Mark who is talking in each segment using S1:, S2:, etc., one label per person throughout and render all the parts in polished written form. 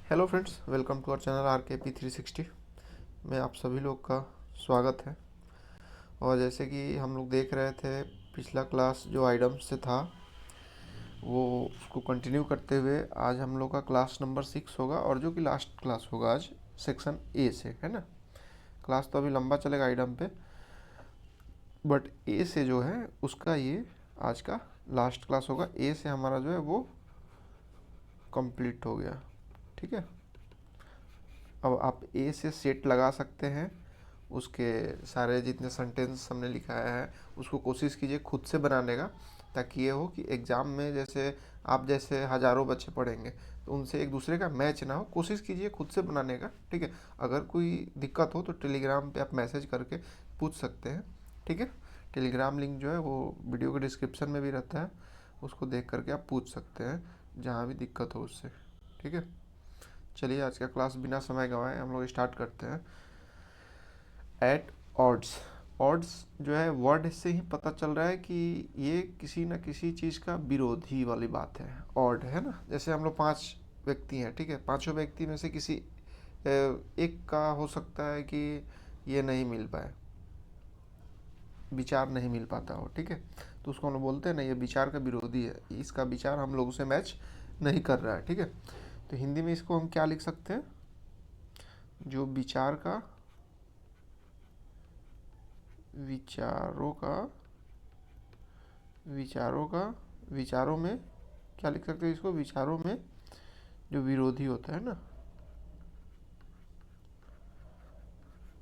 S1: Hello friends, welcome to our channel RKP360 में आप सभी लोग का स्वागत है। और जैसे कि हम लोग देख रहे थे, पिछला क्लास जो आइटम से था वो उसको कंटिन्यू करते हुए आज हम लोग का क्लास नंबर 6 होगा, और जो कि लास्ट क्लास होगा आज सेक्शन ए से, है ना। क्लास तो अभी लंबा चलेगा आइटम पे, बट ए से जो है उसका ये आज का लास्ट क्लास होगा। ए से हमारा जो है वो कंप्लीट हो गया, ठीक है। अब आप ए से सेट लगा सकते हैं, उसके सारे जितने सेंटेंस हमने लिखाया है उसको कोशिश कीजिए खुद से बनाने का, ताकि ये हो कि एग्ज़ाम में जैसे आप जैसे हज़ारों बच्चे पढ़ेंगे तो उनसे एक दूसरे का मैच ना हो। कोशिश कीजिए खुद से बनाने का, ठीक है। अगर कोई दिक्कत हो तो टेलीग्राम पे आप मैसेज करके पूछ सकते हैं, ठीक है। टेलीग्राम लिंक जो है वो वीडियो के डिस्क्रिप्शन में भी रहता है, उसको देख करके आप पूछ सकते हैं जहाँ भी दिक्कत हो उससे, ठीक है। चलिए आज का क्लास बिना समय गंवाए हम लोग स्टार्ट करते हैं। Eight odds. ऑड्स जो है वर्ड से ही पता चल रहा है कि ये किसी न किसी चीज़ का विरोधी वाली बात है। ऑड है ना, जैसे हम लोग 5 व्यक्ति हैं, ठीक है। पांचों व्यक्ति में से किसी एक का हो सकता है कि ये नहीं मिल पाए, विचार नहीं मिल पाता हो, ठीक है। तो उसको हम लोग बोलते हैं ना, ये विचार का विरोधी है, इसका विचार हम लोगों से मैच नहीं कर रहा है, ठीक है। तो हिंदी में इसको हम क्या लिख सकते हैं? जो विचार का विचारों का विचारों का विचारों में क्या लिख सकते हैं इसको? विचारों में जो विरोधी होता है ना।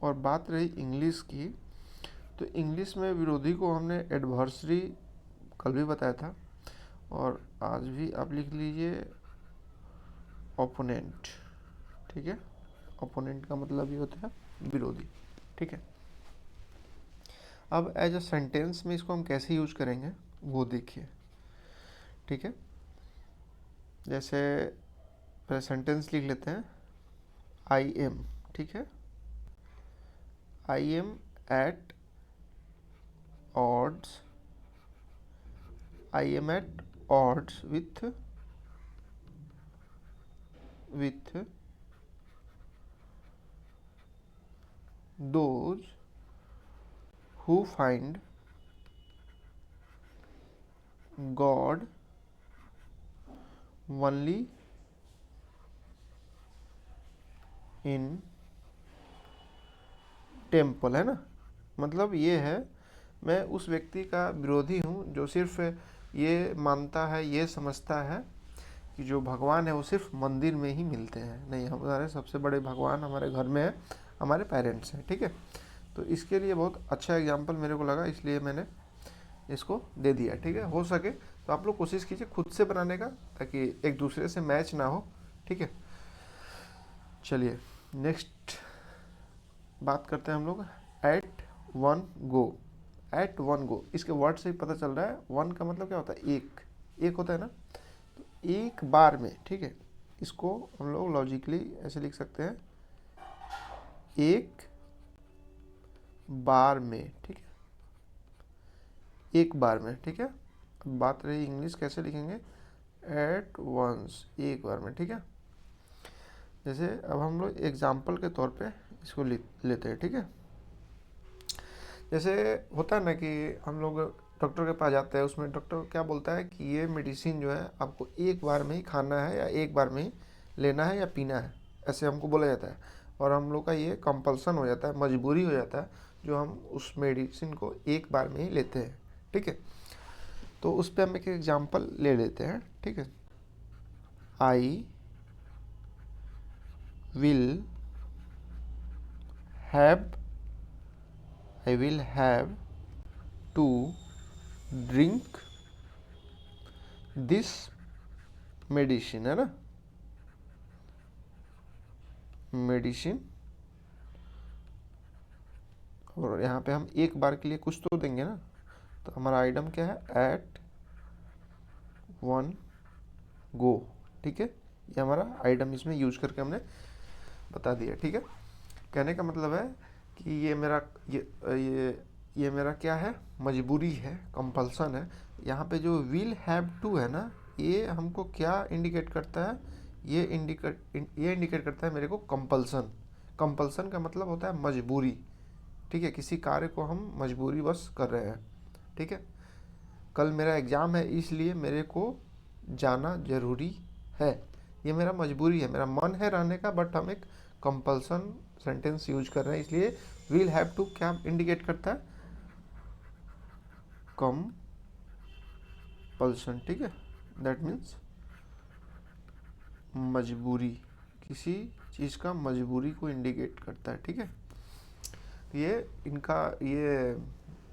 S1: और बात रही इंग्लिश की, तो इंग्लिश में विरोधी को हमने एडवर्सरी कल भी बताया था, और आज भी आप लिख लीजिए ओपोनेंट, ठीक है। ओपोनेंट का मतलब ये होता है विरोधी, ठीक है। अब एज अ सेंटेंस में इसको हम कैसे यूज करेंगे वो देखिए, ठीक है। जैसे पहले सेंटेंस लिख लेते हैं, आई एम, ठीक है। I am at odds I am at odds with those who find God only in temple, है ना। मतलब ये है, मैं उस व्यक्ति का विरोधी हूँ जो सिर्फ ये मानता है, ये समझता है कि जो भगवान है वो सिर्फ मंदिर में ही मिलते हैं। नहीं, हमारे सबसे बड़े भगवान हमारे घर में है, हमारे पेरेंट्स हैं, ठीक है। तो इसके लिए बहुत अच्छा एग्जाम्पल मेरे को लगा, इसलिए मैंने इसको दे दिया, ठीक है। हो सके तो आप लोग कोशिश कीजिए खुद से बनाने का, ताकि एक दूसरे से मैच ना हो, ठीक है। चलिए नेक्स्ट बात करते हैं हम लोग, at one go. At one go, इसके वर्ड से ही पता चल रहा है वन का मतलब क्या होता है? एक, एक होता है ना। तो एक बार में, ठीक है। इसको हम लोग लॉजिकली ऐसे लिख सकते हैं, एक बार में, ठीक है। एक बार में, ठीक है। अब बात रही इंग्लिश कैसे लिखेंगे, एट वंस, एक बार में, ठीक है। जैसे अब हम लोग एग्जाम्पल के तौर पे इसको लेते हैं, ठीक है। जैसे होता है ना कि हम लोग डॉक्टर के पास जाते हैं, उसमें डॉक्टर क्या बोलता है कि ये मेडिसिन जो है आपको एक बार में ही खाना है, या एक बार में ही लेना है या पीना है, ऐसे हमको बोला जाता है। और हम लोग का ये कंपल्सन हो जाता है, मजबूरी हो जाता है, जो हम उस मेडिसिन को एक बार में ही लेते हैं, ठीक है। तो उस पर हम एक एग्जाम्पल ले लेते हैं, ठीक है। I will have I will have to drink this medicine, है ना, मेडिसिन। और यहाँ पे हम एक बार के लिए कुछ तो देंगे ना, तो हमारा आइटम क्या है? एट वन गो, ठीक है। ये हमारा आइटम इसमें यूज करके हमने बता दिया, ठीक है। कहने का मतलब है कि ये मेरा ये मेरा क्या है? मजबूरी है, कंपल्सन है। यहाँ पे जो विल हैव टू है ना, ये हमको क्या इंडिकेट करता है? ये इंडिकेट करता है मेरे को कंपल्सन। कंपल्सन का मतलब होता है मजबूरी, ठीक है, किसी कार्य को हम मजबूरी बस कर रहे हैं, ठीक है। कल मेरा एग्ज़ाम है इसलिए मेरे को जाना ज़रूरी है, ये मेरा मजबूरी है, मेरा मन है रहने का, बट हम एक कंपल्सन सेंटेंस यूज कर रहे हैं, इसलिए विल हैव टू क्या इंडिकेट करता है, कंपल्सन, ठीक है। दैट मीन्स मजबूरी, किसी चीज़ का मजबूरी को इंडिकेट करता है, ठीक है। ये इनका ये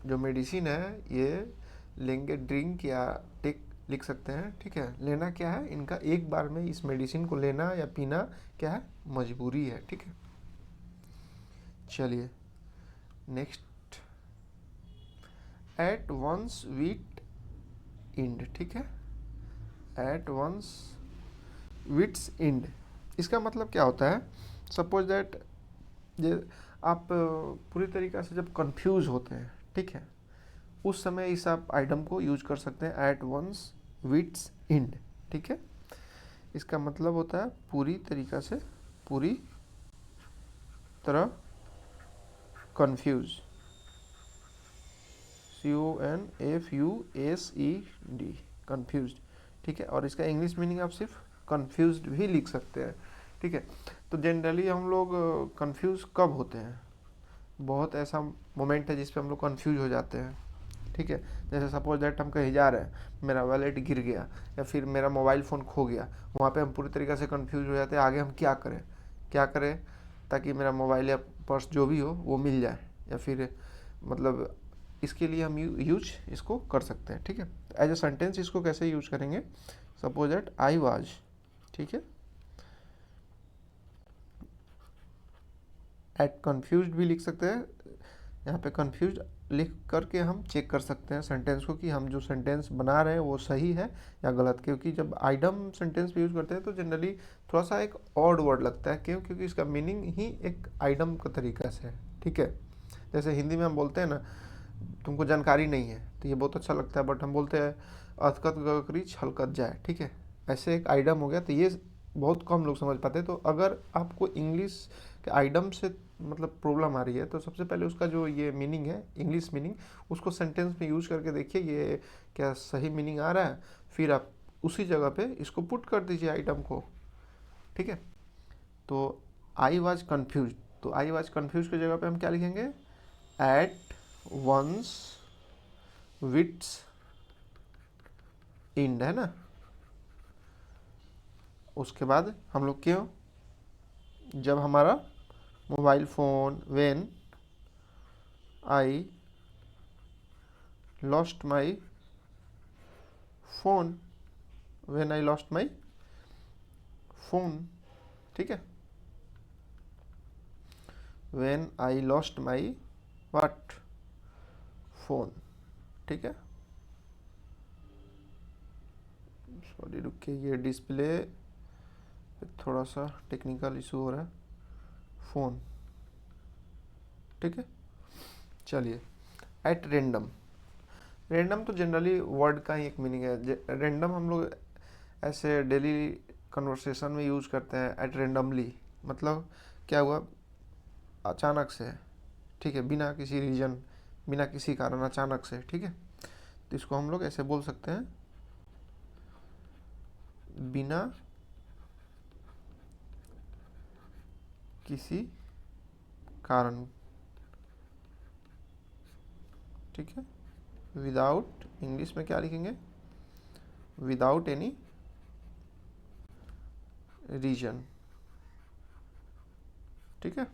S1: जो मेडिसिन है ये लेंगे ड्रिंक या टेक लिख सकते हैं, ठीक है। लेना क्या है, इनका एक बार में इस मेडिसिन को लेना या पीना क्या है, मजबूरी है, ठीक है। चलिए नेक्स्ट, एट वंस विट इंड, ठीक है। एट वंस विट्स इंड, इसका मतलब क्या होता है, सपोज दैट ये आप पूरी तरीक़ा से जब कंफ्यूज होते हैं, ठीक है, उस समय इस आप आइटम को यूज कर सकते हैं, एट वंस विट्स इंड, ठीक है। इसका मतलब होता है पूरी तरीक़ा से, पूरी तरह कंफ्यूज, CONFUSED, कंफ्यूज, ठीक है। और इसका इंग्लिश मीनिंग आप सिर्फ कंफ्यूज्ड भी लिख सकते हैं, ठीक है। तो जनरली हम लोग कंफ्यूज कब होते हैं, बहुत ऐसा मोमेंट है जिस पे हम लोग कंफ्यूज हो जाते हैं, ठीक है। जैसे सपोज दैट हम कहीं जा रहे हैं, मेरा वॉलेट गिर गया या फिर मेरा मोबाइल फ़ोन खो गया, वहाँ पे हम पूरी तरीक़े से कंफ्यूज हो जाते हैं, आगे हम क्या करें, क्या करें ताकि मेरा मोबाइल या पर्स जो भी हो वो मिल जाए, या फिर मतलब इसके लिए हम यूज इसको कर सकते हैं, ठीक है। एज ए सेंटेंस इसको कैसे यूज करेंगे, सपोज दैट आई वाज, ठीक है। एट कन्फ्यूज्ड भी लिख सकते हैं, यहाँ पे कन्फ्यूज्ड लिख करके हम चेक कर सकते हैं सेंटेंस को कि हम जो सेंटेंस बना रहे हैं वो सही है या गलत, क्योंकि जब आइडम सेंटेंस भी यूज़ करते हैं तो जनरली थोड़ा सा एक ऑड वर्ड लगता है, क्यों, क्योंकि इसका मीनिंग ही एक आइडम का तरीका से है, ठीक है। जैसे हिंदी में हम बोलते हैं ना, तुमको जानकारी नहीं है, तो ये बहुत अच्छा लगता है, बट हम बोलते हैं अथकत गगरी छलकत जाए, ठीक है, ऐसे एक आइडम हो गया, तो ये बहुत कम लोग समझ पाते हैं। तो अगर आपको इंग्लिश के आइडम से मतलब प्रॉब्लम आ रही है तो सबसे पहले उसका जो ये मीनिंग है, इंग्लिश मीनिंग, उसको सेंटेंस में यूज करके देखिए ये क्या सही मीनिंग आ रहा है, फिर आप उसी जगह पे इसको पुट कर दीजिए आइटम को, ठीक है। तो आई वॉज कन्फ्यूज, तो आई वॉज कन्फ्यूज की जगह पे हम क्या लिखेंगे, एट वंस विट्स इंड, है ना। उसके बाद हम लोग क्यों, जब हमारा mobile phone, when I lost my phone, when I lost my phone, ठीक है। When I lost my what, phone, ठीक है। सॉरी रुकिए, ये डिस्प्ले थोड़ा सा टेक्निकल इशू हो रहा है, फ़ोन, ठीक है। चलिए एट रेंडम, रेंडम तो जनरली वर्ड का ही एक मीनिंग है, रेंडम हम लोग ऐसे डेली कन्वर्सेशन में यूज़ करते हैं, एट रेंडमली, मतलब क्या हुआ, अचानक से, ठीक है, बिना किसी रीजन, बिना किसी कारण, अचानक से, ठीक है। तो इसको हम लोग ऐसे बोल सकते हैं, बिना किसी कारण, ठीक है। विदाउट, इंग्लिश में क्या लिखेंगे, विदाउट एनी रीजन, ठीक है।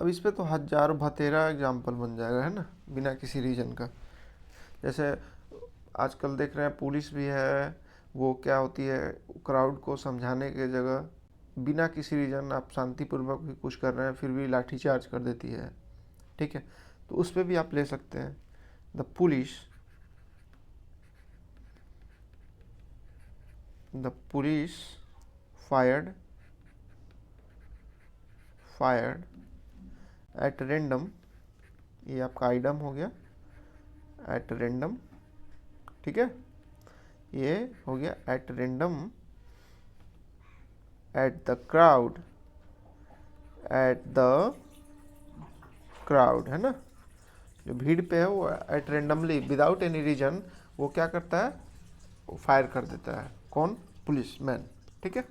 S1: अब इस पे तो हज़ार बतेरा एग्जाम्पल बन जाएगा, है ना, बिना किसी रीजन का। जैसे आजकल देख रहे हैं पुलिस भी है, वो क्या होती है, क्राउड को समझाने के जगह बिना किसी रीज़न आप शांतिपूर्वक भी कुछ कर रहे हैं फिर भी लाठीचार्ज कर देती है, ठीक है। तो उस पर भी आप ले सकते हैं, the police fired at random, ये आपका आइडम हो गया, एट रेंडम, ठीक है। ये हो गया at random at the crowd, at the crowd, है ना, जो भीड़ पे है वो at randomly without any reason वो क्या करता है, वो फायर कर देता है। कौन? Police man. ठीक है,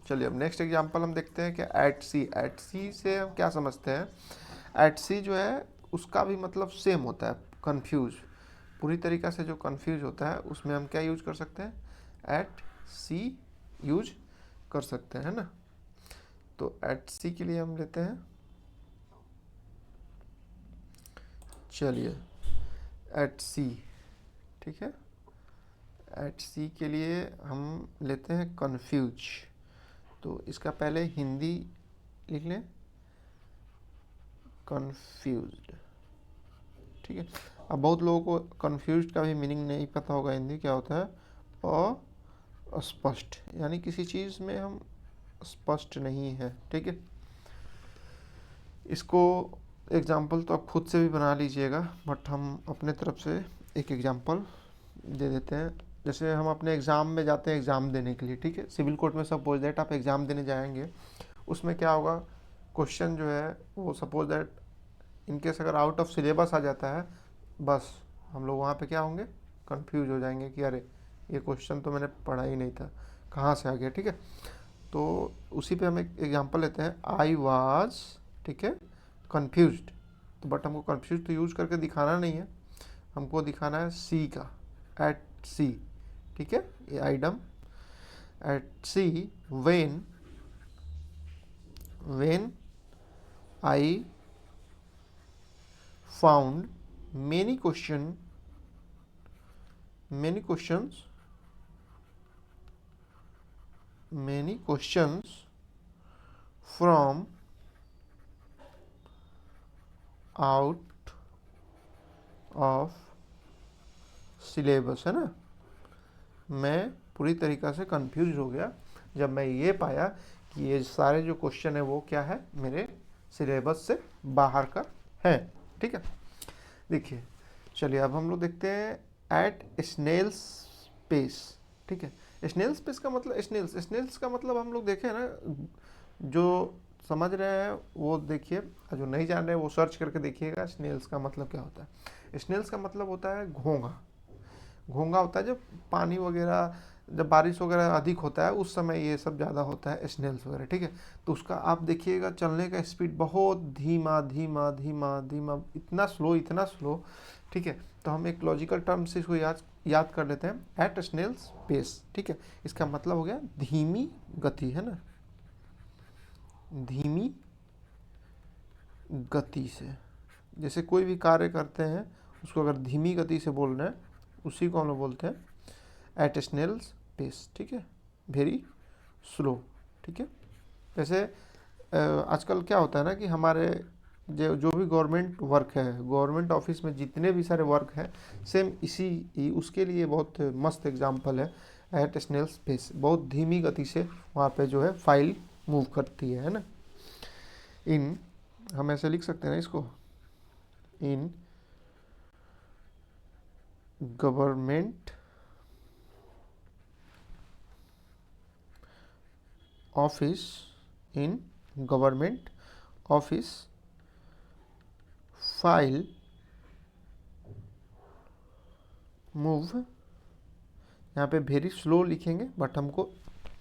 S1: चलिए अब नेक्स्ट एग्जांपल हम देखते हैं कि एट सी। एट सी से हम क्या समझते हैं? एट सी जो है उसका भी मतलब सेम होता है, कंफ्यूज। पूरी तरीक़ा से जो कंफ्यूज होता है उसमें हम क्या यूज कर सकते हैं? एट सी यूज कर सकते हैं, है ना। तो एट सी के लिए हम लेते हैं, चलिए एट सी, ठीक है, एट सी के लिए हम लेते हैं कंफ्यूज। तो इसका पहले हिंदी लिख लें, कंफ्यूज्ड। ठीक है, अब बहुत लोगों को कंफ्यूज्ड का भी मीनिंग नहीं पता होगा हिंदी क्या होता है। अस्पष्ट, यानी किसी चीज़ में हम स्पष्ट नहीं है। ठीक है, इसको एग्जाम्पल तो आप खुद से भी बना लीजिएगा, बट हम अपने तरफ से एक एग्जाम्पल दे देते हैं। जैसे हम अपने एग्ज़ाम में जाते हैं एग्ज़ाम देने के लिए, ठीक है, सिविल कोर्ट में सपोज दैट आप एग्ज़ाम देने जाएंगे, उसमें क्या होगा, क्वेश्चन जो है वो सपोज दैट इनकेस अगर आउट ऑफ सिलेबस आ जाता है, बस हम लोग वहाँ पे क्या होंगे, कंफ्यूज हो जाएंगे कि अरे ये क्वेश्चन तो मैंने पढ़ा ही नहीं था, कहाँ से आ गया। ठीक है, तो उसी पे हम एक एग्जांपल लेते हैं, आई वाज, ठीक है, कंफ्यूज्ड। तो बट हमको कंफ्यूज तो यूज करके दिखाना नहीं है, हमको दिखाना है सी का, एट सी। ठीक है, ये item eight C when I found many questions from out of syllabus, है ना। मैं पूरी तरीक़ा से कंफ्यूज हो गया जब मैं ये पाया कि ये सारे जो क्वेश्चन है वो क्या है, मेरे सिलेबस से बाहर का है। ठीक है, देखिए, चलिए अब हम लोग देखते हैं एट स्नेल्स पेस। ठीक है, स्नेल्स पेस का मतलब स्नेल्स का मतलब हम लोग देखें ना, जो समझ रहे हैं वो देखिए, जो नहीं जान रहे हैं वो सर्च करके देखिएगा स्नेल्स का मतलब क्या होता है। स्नेल्स का मतलब होता है घोंघा। घोंघा होता है जब पानी वगैरह, जब बारिश वगैरह अधिक होता है उस समय ये सब ज़्यादा होता है, स्नेल्स वगैरह। ठीक है, तो उसका आप देखिएगा चलने का स्पीड बहुत धीमा धीमा धीमा धीमा, इतना स्लो। ठीक है, तो हम एक लॉजिकल टर्म से इसको याद कर लेते हैं, एट स्नेल्स पेस। ठीक है, इसका मतलब हो गया धीमी गति, है ना, धीमी गति से। जैसे कोई भी कार्य करते हैं उसको अगर धीमी गति से बोल रहे हैं, उसी को हम लोग बोलते हैं एट स्नेल्स पेस। ठीक है, वेरी स्लो। ठीक है, वैसे आजकल क्या होता है ना कि हमारे जो भी गवर्नमेंट वर्क है, गवर्नमेंट ऑफिस में जितने भी सारे वर्क हैं, सेम इसी उसके लिए बहुत मस्त एग्जांपल है एट स्नेल्स पेस। बहुत धीमी गति से वहाँ पे जो है फाइल मूव करती है ना। इन, हम ऐसे लिख सकते हैं ना इसको, in government office, in government office file move, यहाँ पे वेरी स्लो लिखेंगे बट हमको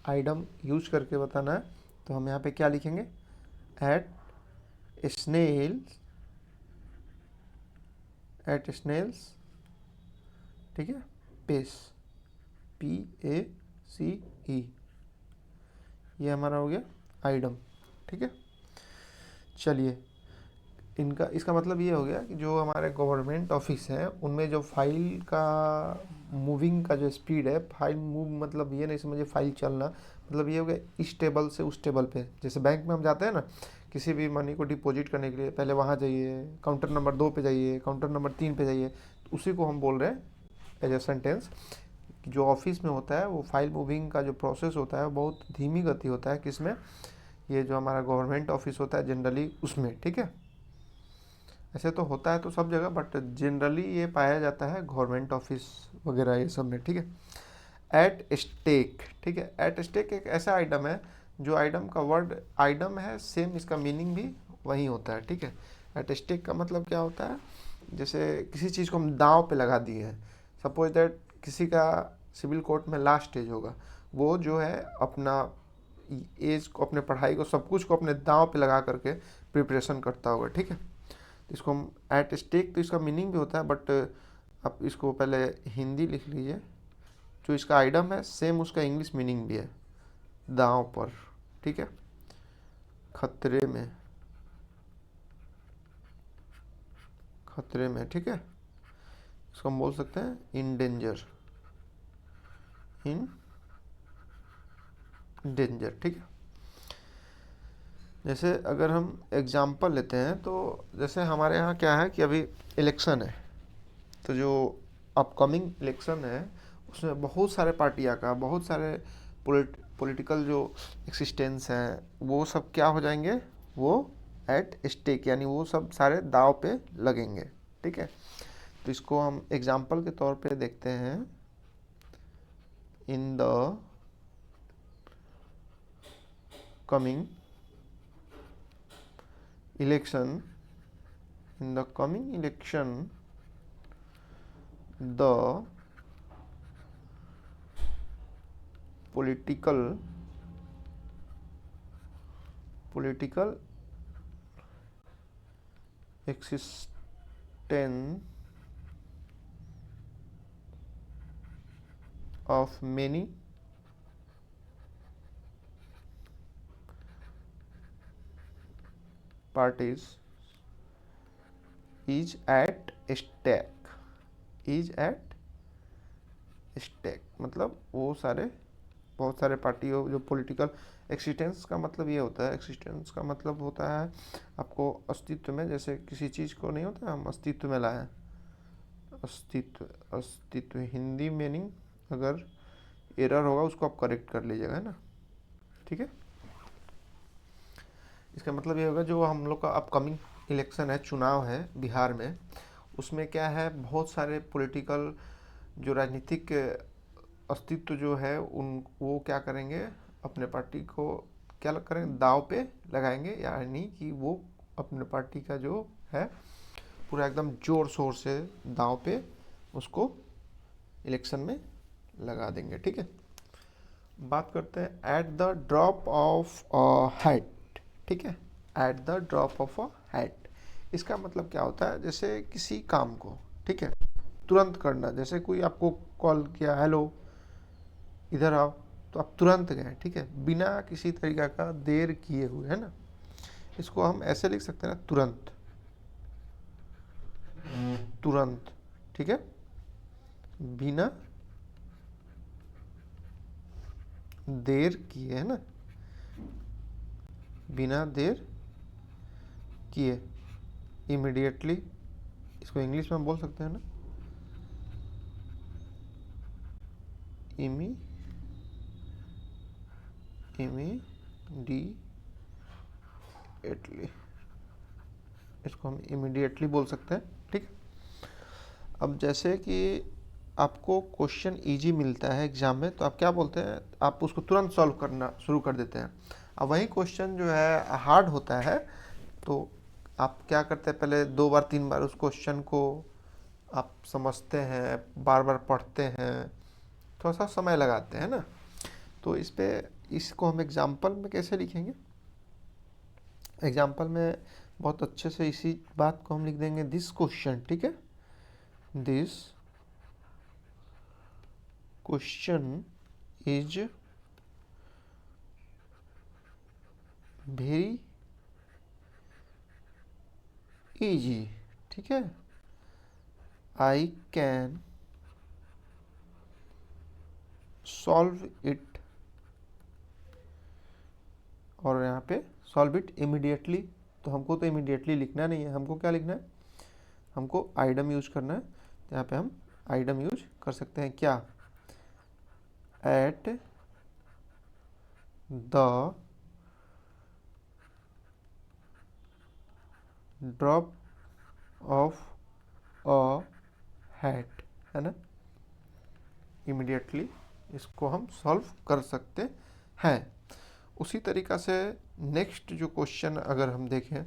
S1: आइटम यूज करके बताना है, तो हम यहाँ पे क्या लिखेंगे, एट स्नेल्स, ठीक है, पेस, PACE, ये हमारा हो गया आइटम। ठीक है, चलिए इसका मतलब ये हो गया कि जो हमारे गवर्नमेंट ऑफिस हैं उनमें जो फाइल का मूविंग का जो स्पीड है, फाइल मूव मतलब ये नहीं समझिए फाइल चलना, मतलब ये हो गया इस टेबल से उस टेबल पे। जैसे बैंक में हम जाते हैं ना, किसी भी मनी को डिपॉजिट करने के लिए पहले वहाँ जाइए, काउंटर नंबर 2 पे जाइए, काउंटर नंबर 3 पे जाइए, तो उसी को हम बोल रहे हैं एज ए सेंटेंस। जो ऑफिस में होता है वो फाइल मूविंग का जो प्रोसेस होता है बहुत धीमी गति होता है, किसमें, ये जो हमारा गवर्नमेंट ऑफिस होता है जनरली उसमें। ठीक है, ऐसे तो होता है तो सब जगह, बट जनरली ये पाया जाता है गवर्नमेंट ऑफिस वगैरह ये सब में। ठीक है, एट स्टेक। ठीक है, एट स्टेक एक ऐसा आइटम है जो आइटम का वर्ड आइटम है सेम इसका मीनिंग भी वही होता है, ठीक है। एट स्टेक का मतलब क्या होता है, जैसे किसी चीज़ को हम दांव पे लगा दिए हैं। सपोज दैट किसी का सिविल कोर्ट में लास्ट स्टेज होगा, वो जो है अपना एज को, अपने पढ़ाई को, सब कुछ को अपने दांव पे लगा करके प्रिपरेशन करता होगा, ठीक है। तो इसको हम एट स्टेक, तो इसका मीनिंग भी होता है, बट आप इसको पहले हिंदी लिख लीजिए। जो इसका आइटम है सेम उसका इंग्लिश मीनिंग भी है, दांव पर, ठीक है। खतरे में, खतरे में, ठीक है। इसको हम बोल सकते हैं इन डेंजर, इन डेंजर, ठीक है। जैसे अगर हम एग्जाम्पल लेते हैं तो जैसे हमारे यहाँ क्या है कि अभी इलेक्शन है, तो जो अपकमिंग इलेक्शन है उसमें बहुत सारे पार्टियाँ का, बहुत सारे पॉलिटिकल जो एक्सिस्टेंस हैं वो सब क्या हो जाएंगे, वो एट स्टेक, यानी वो सब सारे दाव पे लगेंगे, ठीक है। तो इसको हम एग्जाम्पल के तौर पे देखते हैं। In the coming election, in the coming election the political existence of many parties is at stake, is at stake मतलब वो सारे, बहुत सारे पार्टी हो, जो पॉलिटिकल एक्सिस्टेंस का मतलब ये होता है, एक्सिस्टेंस का मतलब होता है आपको अस्तित्व में, जैसे किसी चीज़ को नहीं होता हम अस्तित्व में लाए, अस्तित्व, अस्तित्व हिंदी मीनिंग अगर एरर होगा उसको आप करेक्ट कर लीजिएगा, है ना, ठीक है। इसका मतलब ये होगा जो हम लोग का अपकमिंग इलेक्शन है, चुनाव है बिहार में, उसमें क्या है बहुत सारे पॉलिटिकल जो राजनीतिक अस्तित्व जो है उन, वो क्या करेंगे, अपने पार्टी को क्या करेंगे, दाव पे लगाएंगे, यानी कि वो अपने पार्टी का जो है पूरा एकदम जोर शोर से दाव पे उसको इलेक्शन में लगा देंगे, ठीक है। बात करते हैं at the drop of hat, ठीक है। At the drop of a hat, इसका मतलब क्या होता है, जैसे किसी काम को, ठीक है, तुरंत करना। जैसे कोई आपको कॉल किया, हेलो इधर आओ, तो आप तुरंत गए, ठीक है, बिना किसी तरीका का देर किए हुए, है ना। इसको हम ऐसे लिख सकते हैं ना, तुरंत, तुरंत, ठीक है, बिना देर किए, है ना, बिना देर किए, इमीडिएटली। इसको इंग्लिश में हम बोल सकते हैं ना, इमीडिएटली, इसको हम इमीडिएटली बोल सकते हैं, ठीक। अब जैसे कि आपको क्वेश्चन इजी मिलता है एग्जाम में, तो आप क्या बोलते हैं, आप उसको तुरंत सॉल्व करना शुरू कर देते हैं। अब वही क्वेश्चन जो है हार्ड होता है, तो आप क्या करते हैं, पहले 2 बार 3 बार उस क्वेश्चन को आप समझते हैं, बार बार पढ़ते हैं, थोड़ा सा समय लगाते हैं ना। तो इस पे, इसको हम एग्जाम्पल में कैसे लिखेंगे, एग्जाम्पल में बहुत अच्छे से इसी बात को हम लिख देंगे, दिस क्वेश्चन, ठीक है, this question is very easy, ठीक है, आई कैन सॉल्व इट, और यहाँ पे सॉल्व इट इमीडिएटली। तो हमको तो इमीडिएटली लिखना नहीं है, हमको क्या लिखना है, हमको आइडम यूज करना है। तो यहाँ पे हम आइडम यूज कर सकते हैं, क्या, at the drop of a hat, है ना, इमीडिएटली इसको हम सॉल्व कर सकते हैं। उसी तरीक़ा से नेक्स्ट जो क्वेश्चन अगर हम देखें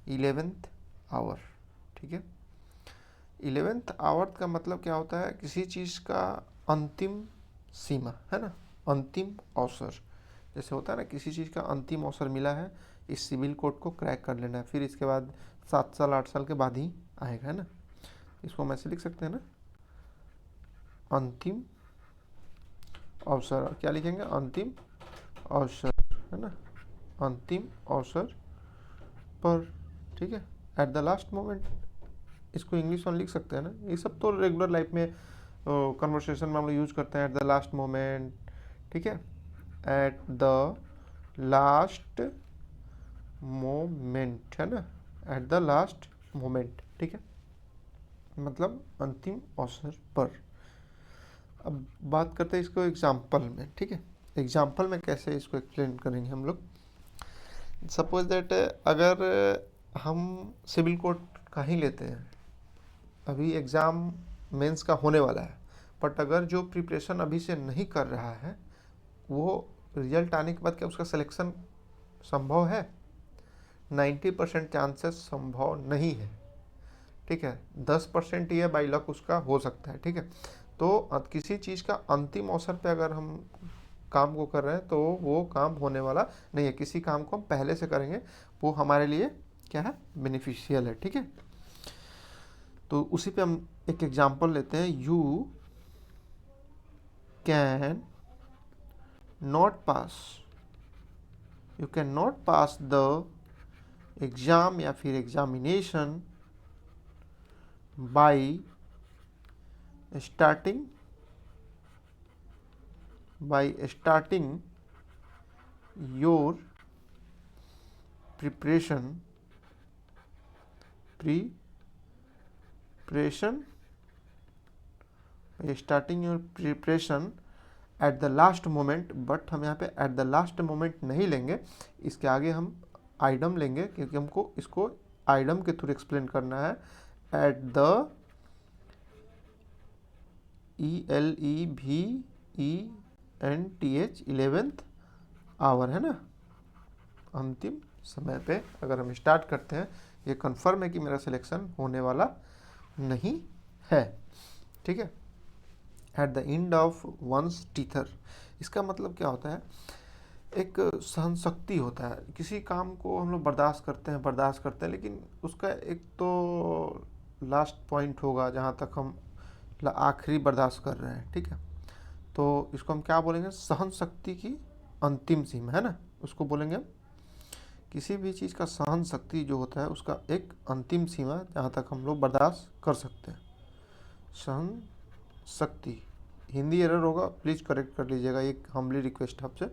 S1: 11th आवर, ठीक है। 11th आवर का मतलब क्या होता है, किसी चीज़ का अंतिम सीमा, है ना, अंतिम अवसर। जैसे होता है ना, किसी चीज़ का अंतिम अवसर मिला है, इस सिविल कोड को क्रैक कर लेना है, फिर इसके बाद 7 साल 8 साल के बाद ही आएगा, है ना। इसको हम ऐसे लिख सकते हैं ना, अंतिम अवसर। क्या लिखेंगे, अंतिम अवसर, है ना, अंतिम अवसर पर, ठीक है, एट द लास्ट मोमेंट। इसको इंग्लिश में लिख सकते हैं ना, ये सब तो रेगुलर लाइफ में कन्वर्सेशन में हम लोग यूज़ करते हैं, एट द लास्ट मोमेंट, ठीक है, एट द लास्ट मोमेंट, है ना, एट द लास्ट मोमेंट, ठीक है, मतलब अंतिम अवसर पर। अब बात करते हैं इसको एग्जाम्पल में, ठीक है। एग्जाम्पल में कैसे इसको एक्सप्लेन करेंगे हम लोग। सपोज दैट अगर हम सिविल कोड का ही लेते हैं, अभी एग्ज़ाम मेंस का होने वाला है, बट अगर जो प्रिपरेशन अभी से नहीं कर रहा है, वो रिजल्ट आने के बाद क्या उसका सिलेक्शन संभव है? 90% चांसेस संभव नहीं है, ठीक है। 10% ही है, बाई लक उसका हो सकता है, ठीक है। तो किसी चीज़ का अंतिम अवसर पे अगर हम काम को कर रहे हैं तो वो काम होने वाला नहीं है। किसी काम को हम पहले से करेंगे, वो हमारे लिए क्या है, बेनिफिशियल है, ठीक है। तो उसी पे हम एक एग्जांपल लेते हैं, you can not pass, you can not pass the exam या फिर examination by starting your preparation starting your preparation at the last moment. But हम यहाँ पे एट द लास्ट मोमेंट नहीं लेंगे, इसके आगे हम आइडम लेंगे, क्योंकि हमको इसको आइडम के थ्रू एक्सप्लेन करना है। At the ELEVENTH 11th our, है ना, अंतिम समय पे अगर हम स्टार्ट करते हैं, ये कंफर्म है कि मेरा सिलेक्शन होने वाला नहीं है, ठीक है। At the end of one's tether, इसका मतलब क्या होता है, एक सहन शक्ति होता है। किसी काम को हम लोग बर्दाश्त करते हैं, लेकिन उसका एक तो लास्ट पॉइंट होगा जहाँ तक हम आखिरी बर्दाश्त कर रहे हैं, ठीक है। तो इसको हम क्या बोलेंगे, सहन शक्ति की अंतिम सीमा, है ना, उसको बोलेंगे हम। किसी भी चीज़ का सहन शक्ति जो होता है उसका एक अंतिम सीमा जहाँ तक हम लोग बर्दाश्त कर सकते हैं, सहन शक्ति। हिंदी एरर होगा, प्लीज़ करेक्ट कर लीजिएगा, एक हम्बली रिक्वेस्ट आपसे।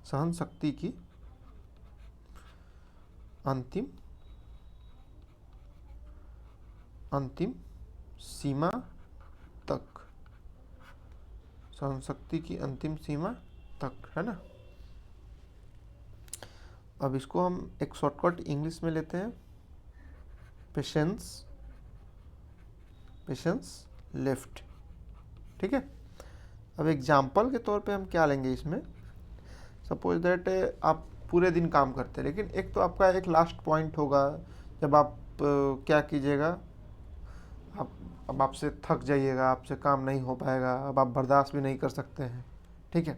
S1: सहन शक्ति की अंतिम सीमा तक, सहन शक्ति की अंतिम सीमा तक, है ना। अब इसको हम एक शॉर्टकट इंग्लिश में लेते हैं, पेशेंस लेफ्ट, ठीक है। अब एग्जाम्पल के तौर पे हम क्या लेंगे इसमें, सपोज दैट आप पूरे दिन काम करते हैं, लेकिन एक तो आपका एक लास्ट पॉइंट होगा जब आप क्या कीजिएगा, अब आपसे थक जाइएगा, आपसे काम नहीं हो पाएगा, अब आप बर्दाश्त भी नहीं कर सकते हैं, ठीक है।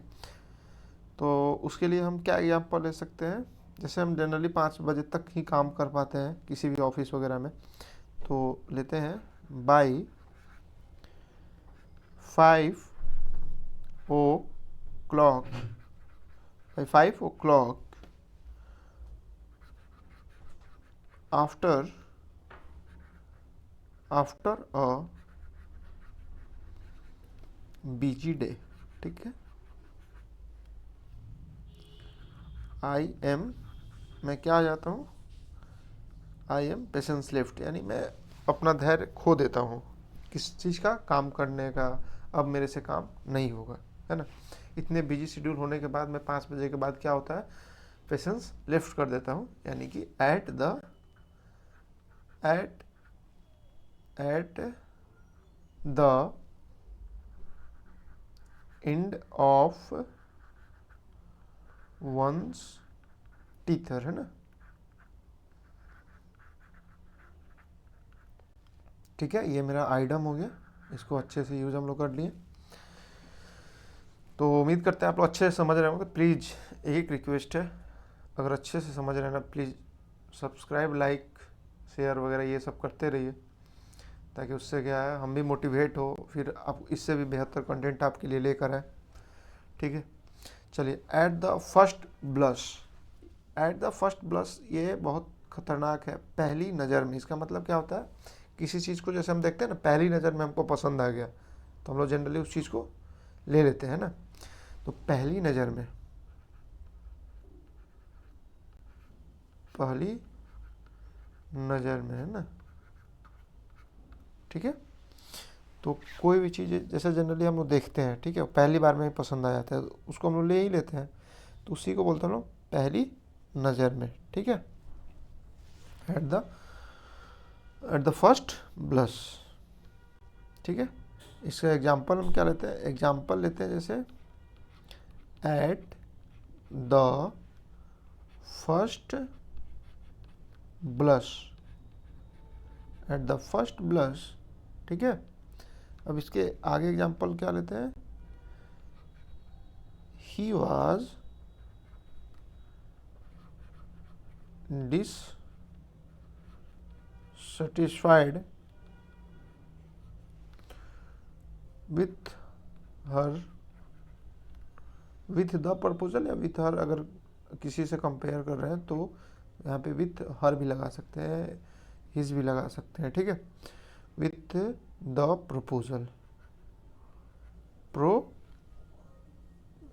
S1: तो उसके लिए हम क्या एग्जाम्पल ले सकते हैं, जैसे हम जनरली 5 बजे तक ही काम कर पाते हैं किसी भी ऑफिस वगैरह में, तो लेते हैं bye 5 o'clock, by 5 o'clock after a busy day, ठीक है। मैं क्या आ जाता हूँ, आई एम पेशेंस लेफ्ट, यानी मैं अपना धैर्य खो देता हूँ किस चीज़ का, काम करने का। अब मेरे से काम नहीं होगा, है ना। इतने बिजी शेड्यूल होने के बाद मैं 5 बजे के बाद क्या होता है, पेशेंस लेफ्ट कर देता हूँ, यानी कि at the end of one's teacher, है ना। ठीक है, ये मेरा आइटम हो गया, इसको अच्छे से यूज़ हम लोग कर लिए। तो उम्मीद करते हैं आप लोग अच्छे से समझ रहे होंगे। प्लीज़ एक रिक्वेस्ट है, अगर अच्छे से समझ रहे हैं ना, प्लीज़ सब्सक्राइब, लाइक, शेयर वगैरह ये सब करते रहिए, ताकि उससे क्या है हम भी मोटिवेट हो, फिर आप इससे भी बेहतर कंटेंट आपके लिए लेकर आए। ठीक है, चलिए। At the first blush, at the first blush ये बहुत खतरनाक है। पहली नज़र में, इसका मतलब क्या होता है, किसी चीज़ को जैसे हम देखते हैं ना, पहली नज़र में हमको पसंद आ गया तो हम लोग जनरली उस चीज़ को ले लेते हैं ना। तो पहली नज़र में, पहली नज़र में, है ना। ठीक है, तो कोई भी चीज़ जैसे जनरली हम लोग देखते हैं, ठीक है, पहली बार में ही पसंद आ जाता है, तो उसको हम लोग ले ही लेते हैं, तो उसी को बोलते हैं लोग पहली नज़र में। ठीक है, एट द फर्स्ट ब्लश। ठीक है, इसका एग्जाम्पल हम क्या लेते हैं, एग्जाम्पल लेते हैं जैसे at the first blush, at the first blush. ठीक है, अब इसके आगे एग्जाम्पल क्या लेते हैं, he was dissatisfied with her, with the proposal या विथ हर, अगर किसी से कंपेयर कर रहे हैं तो यहाँ पे विथ हर भी लगा सकते हैं, हिज भी लगा सकते हैं। ठीक है, विथ द प्रपोजल,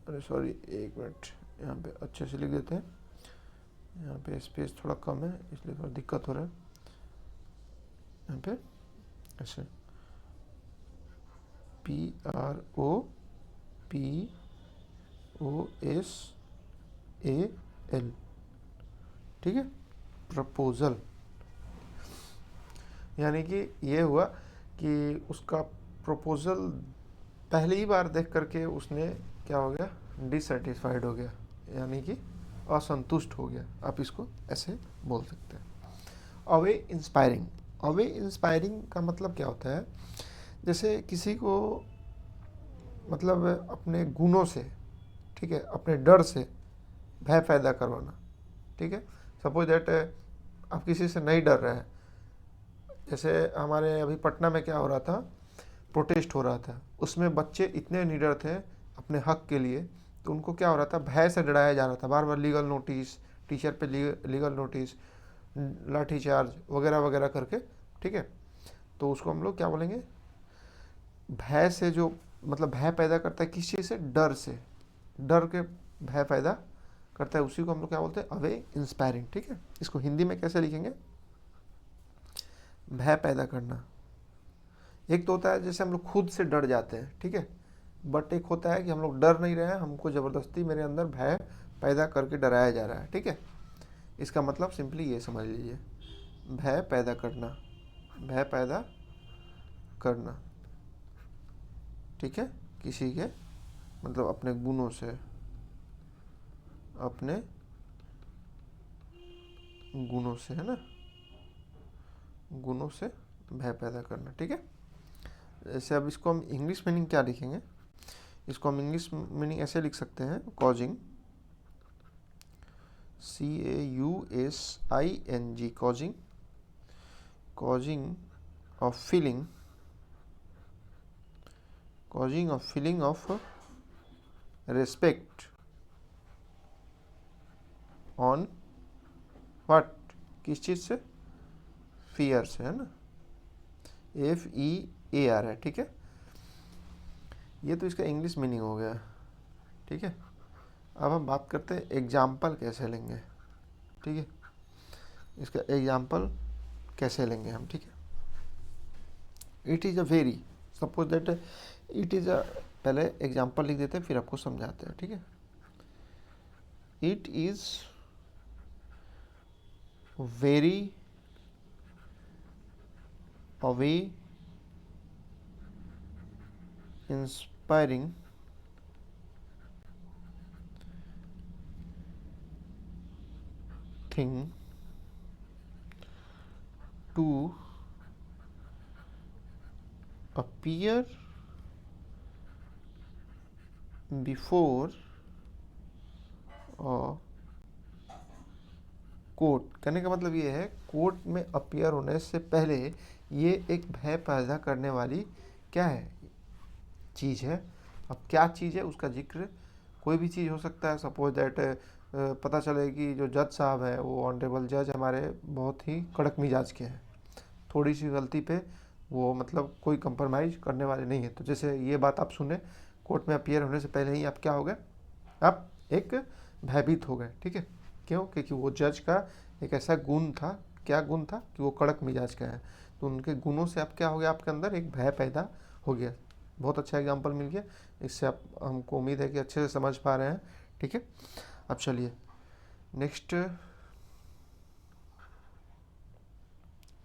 S1: अरे सॉरी, एक मिनट, यहाँ पे अच्छे से लिख देते हैं, यहाँ पे स्पेस थोड़ा कम है इसलिए थोड़ा दिक्कत हो रहा है। यहाँ पे ऐसे PROPOSAL, ठीक है, प्रपोजल। यानी कि ये हुआ कि उसका प्रपोजल पहली ही बार देख करके उसने क्या हो गया, डिससेटिस्फाइड हो गया, यानी कि असंतुष्ट हो गया, आप इसको ऐसे बोल सकते हैं। अवे इंस्पायरिंग, अवे इंस्पायरिंग का मतलब क्या होता है, जैसे किसी को मतलब अपने गुणों से, ठीक है, अपने डर से भय पैदा करवाना। ठीक है, सपोज दैट आप किसी से नहीं डर रहे हैं, जैसे हमारे अभी पटना में क्या हो रहा था, प्रोटेस्ट हो रहा था, उसमें बच्चे इतने निडर थे अपने हक के लिए, तो उनको क्या हो रहा था, भय से डराया जा रहा था, बार बार लीगल नोटिस, टीचर पे लीगल नोटिस, लाठी चार्ज वगैरह वगैरह करके। ठीक है, तो उसको हम लोग क्या बोलेंगे, भय से जो मतलब भय पैदा करता है, किस चीज़ से, डर से, डर के भय पैदा करता है, उसी को हम लोग क्या बोलते हैं, अवे इंस्पायरिंग। ठीक है, इसको हिंदी में कैसे लिखेंगे, भय पैदा करना। एक तो होता है जैसे हम लोग खुद से डर जाते हैं, ठीक है, बट एक होता है कि हम लोग डर नहीं रहे हैं, हमको ज़बरदस्ती मेरे अंदर भय पैदा करके डराया जा रहा है। ठीक है, इसका मतलब सिंपली ये समझ लीजिए, भय पैदा करना, भय पैदा करना। ठीक है, किसी के मतलब अपने गुणों से, अपने गुणों से, है ना, गुणों से भय पैदा करना। ठीक है, जैसे अब इसको हम इंग्लिश मीनिंग क्या लिखेंगे, इसको हम इंग्लिश मीनिंग ऐसे लिख सकते हैं, causing, CAUSING, causing, causing of feeling, causing of feeling of respect on what, किस चीज़ से, फियर से, है ना, FEAR है। ठीक है, ये तो इसका इंग्लिश मीनिंग हो गया। ठीक है, अब हम बात करते हैं एग्जाम्पल कैसे लेंगे। ठीक है, इसका एग्जाम्पल कैसे लेंगे हम। ठीक है, it is a very, suppose that it is a, पहले एग्जाम्पल लिख देते हैं फिर आपको समझाते हैं। ठीक है, it is very away inspiring something to appear before court. कहने का मतलब ये है, कोर्ट में अपीयर होने से पहले ये एक भय पैदा करने वाली क्या है, चीज़ है। अब क्या चीज़ है उसका जिक्र कोई भी चीज़ हो सकता है। सपोज दैट पता चले कि जो जज साहब है वो ऑनरेबल जज हमारे बहुत ही कड़क मिजाज के हैं, थोड़ी सी गलती पे वो मतलब कोई कंप्रोमाइज़ करने वाले नहीं है। तो जैसे ये बात आप सुने, कोर्ट में अपीयर होने से पहले ही आप क्या हो गए, आप एक भयभीत हो गए। ठीक है, क्यों? क्योंकि वो जज का एक ऐसा गुण था, क्या गुण था कि वो कड़क मिजाज का है, तो उनके गुणों से आप क्या हो गया, आपके अंदर एक भय पैदा हो गया। बहुत अच्छा एग्जांपल मिल गया, इससे आप हमको उम्मीद है कि अच्छे से समझ पा रहे हैं। ठीक है, अब चलिए नेक्स्ट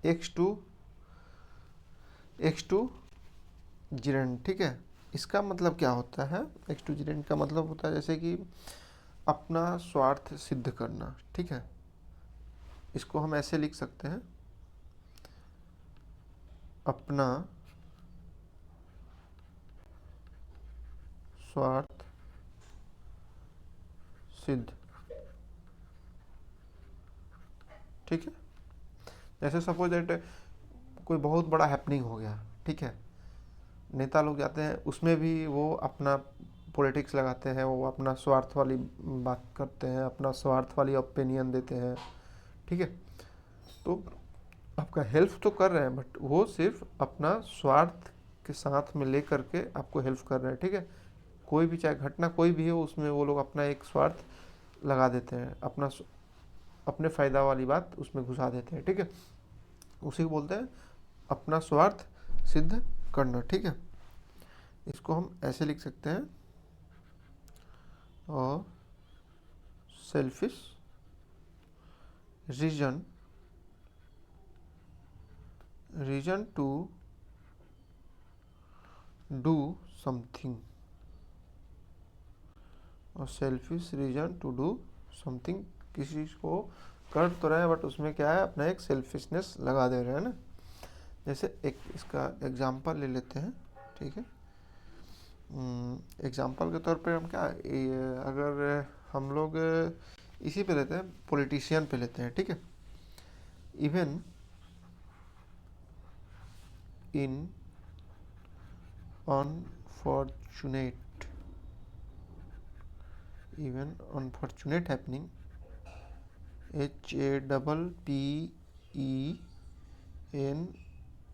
S1: एक्स टू जिरेंड। ठीक है, इसका मतलब क्या होता है? एक्स टू जिरेंड का मतलब होता है जैसे कि अपना स्वार्थ सिद्ध करना। ठीक है, इसको हम ऐसे लिख सकते हैं, अपना स्वार्थ सिद्ध। ठीक है, जैसे सपोज दैट कोई बहुत बड़ा हैपनिंग हो गया। ठीक है, नेता लोग जाते हैं, उसमें भी वो अपना पॉलिटिक्स लगाते हैं, वो अपना स्वार्थ वाली बात करते हैं, अपना स्वार्थ वाली ओपिनियन देते हैं। ठीक है, तो आपका हेल्प तो कर रहे हैं, बट वो सिर्फ अपना स्वार्थ के साथ में ले करके आपको हेल्प कर रहे हैं। ठीक है, कोई भी चाहे घटना कोई भी हो, उसमें वो लोग अपना एक स्वार्थ लगा देते हैं, अपने फ़ायदा वाली बात उसमें घुसा देते हैं। ठीक है, उसी को बोलते हैं अपना स्वार्थ सिद्ध करना। ठीक है, इसको हम ऐसे लिख सकते हैं, और selfish reason to do something, और selfish reason to do something, किसी को कर तो रहे हैं बट उसमें क्या है, अपना एक सेल्फिशनेस लगा दे रहे हैं ना। जैसे एक इसका एग्जांपल ले लेते हैं। ठीक है, एग्जांपल के तौर पे हम क्या, अगर हम लोग इसी पे लेते हैं, पॉलिटिशियन पे लेते हैं। ठीक है, even in unfortunate happening,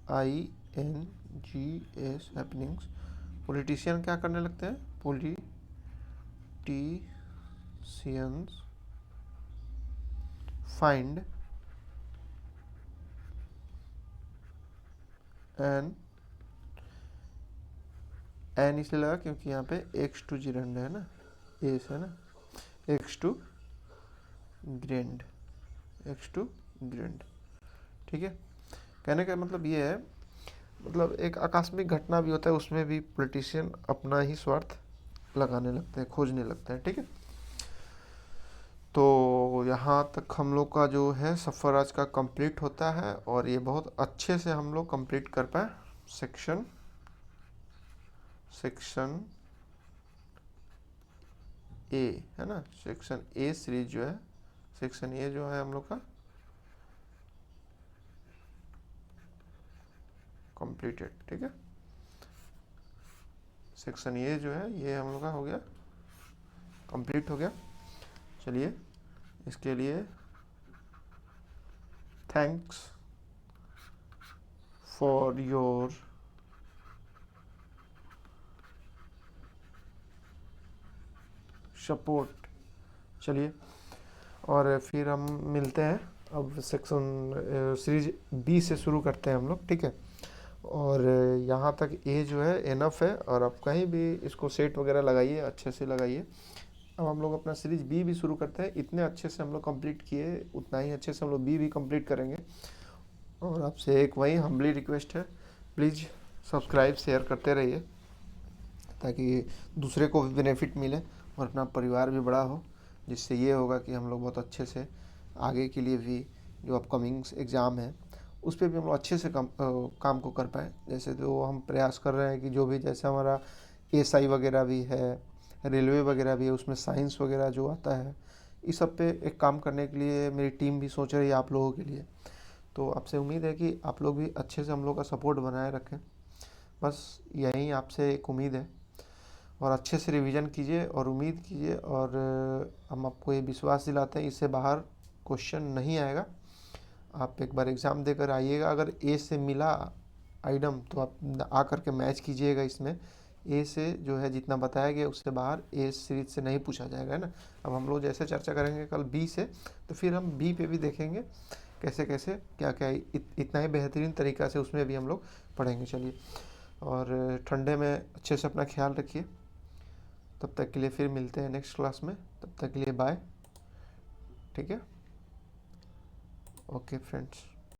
S1: HAPPENINGS happenings, politician क्या करने लगते हैं, पॉलिटिशियंस फाइंड एन इसलिए लगा क्योंकि यहाँ पे एक्स टू जिरेंड है ना, एस है ना, एक्स टू ग्रेंड। ठीक है, कहने का मतलब ये है, मतलब एक आकस्मिक घटना भी होता है, उसमें भी पॉलिटिशियन अपना ही स्वार्थ लगाने लगते हैं, खोजने लगते हैं। ठीक है, तो यहाँ तक हम लोग का जो है सफ़र आज का कंप्लीट होता है, और ये बहुत अच्छे से हम लोग कंप्लीट कर पाए सेक्शन ए, है ना। सेक्शन ए सीरीज जो है, सेक्शन ए जो है हम लोग का कंप्लीटेड। ठीक है, सेक्शन ए जो है ये हम लोग का हो गया, कंप्लीट हो गया। चलिए, इसके लिए थैंक्स फॉर योर सपोर्ट। चलिए, और फिर हम मिलते हैं, अब सेक्शन सीरीज बी से शुरू करते हैं हम लोग। ठीक है, और यहाँ तक ए जो है एनफ है, और आप कहीं भी इसको सेट वगैरह लगाइए, अच्छे से लगाइए। अब हम लोग अपना सीरीज बी भी शुरू करते हैं। इतने अच्छे से हम लोग कंप्लीट किए, उतना ही अच्छे से हम लोग बी भी कंप्लीट करेंगे। और आपसे एक वही हम्बली रिक्वेस्ट है, प्लीज़ सब्सक्राइब शेयर करते रहिए, ताकि दूसरे को भी बेनिफिट मिले और अपना परिवार भी बड़ा हो, जिससे ये होगा कि हम लोग बहुत अच्छे से आगे के लिए भी जो अपकमिंग एग्ज़ाम है उस पे भी हम लोग अच्छे से काम को कर पाएँ। जैसे तो हम प्रयास कर रहे हैं कि जो भी जैसे हमारा एएसआई वगैरह भी है, रेलवे वगैरह भी है, उसमें साइंस वगैरह जो आता है, इस सब पे एक काम करने के लिए मेरी टीम भी सोच रही है आप लोगों के लिए। तो आपसे उम्मीद है कि आप लोग भी अच्छे से हम लोग का सपोर्ट बनाए रखें। बस यही आपसे एक उम्मीद है, और अच्छे से रिवीजन कीजिए और उम्मीद कीजिए, और हम आपको ये विश्वास दिलाते हैं इससे बाहर क्वेश्चन नहीं आएगा। आप एक बार एग्ज़ाम देकर आइएगा, अगर ए से मिला आइटम तो आप आकर के मैच कीजिएगा इसमें। ए से जो है जितना बताया गया उससे बाहर ए सीरीज से नहीं पूछा जाएगा, है ना। अब हम लोग जैसे चर्चा करेंगे कल बी से, तो फिर हम बी पे भी देखेंगे कैसे कैसे क्या क्या इतना ही बेहतरीन तरीक़ा से उसमें भी हम लोग पढ़ेंगे। चलिए, और ठंडे में अच्छे से अपना ख्याल रखिए। तब तक के लिए फिर मिलते हैं नेक्स्ट क्लास में, तब तक के लिए बाय। ठीक है, ओके फ्रेंड्स।